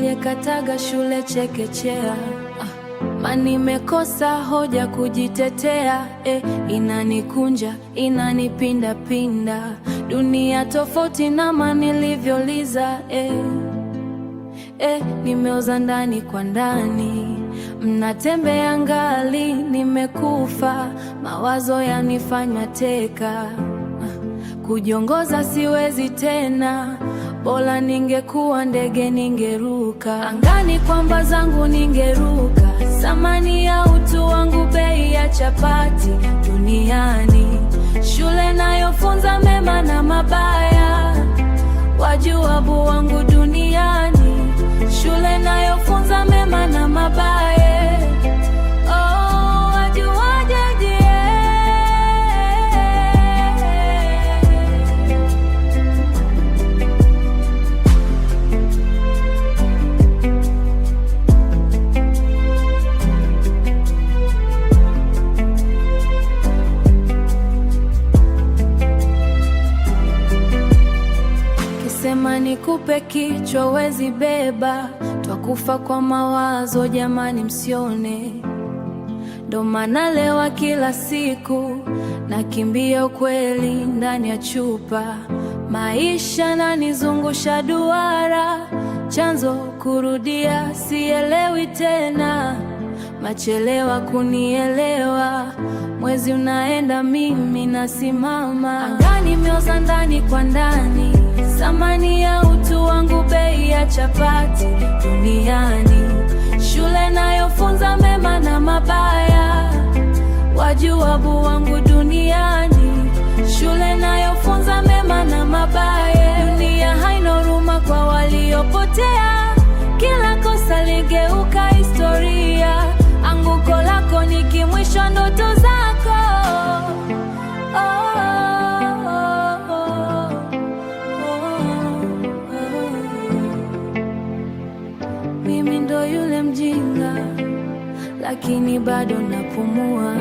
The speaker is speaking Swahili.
aliyekataga shule chekechea. Nimekosa hoja kujitetea, inanikunja, inanipinda pinda, dunia tofauti na nilivyoliza. Nimeoza ndani kwa ndani, mnatembea ngali, nimekufa, mawazo yanifanya mateka, kujiongoza siwezi tena, bora ningekuwa ndege ningeruka angani, kwamba zangu ningeruka, thamani ya utu wangu bei ya chapati duniani, shule nayofunza mema na mabaya, wajuabu wangu duniani, shule nayofunza mema na mabaya. Sema nikupe kichwa wezi beba, twakufa kwa mawazo jamani, msione. Ndo maana lewa kila siku, nakimbia ukweli ndani ya chupa, maisha nanizungusha duara, chanzo kurudia sielewi tena, machelewa kunielewa, mwezi unaenda mimi nasimama angani, nimeoza ndani kwa ndani, thamani ya utu wangu bei ya chapati duniani, shule nayofunza mema na mabaya, wajuabu wangu duniani, shule nayofunza mema na mabaya, dunia haina huruma kwa waliopotea, kila kosa ligeuka historia, anguko lako ni kimwisho ndoto zako. Mimi ndo yule mjinga, lakini bado napumua.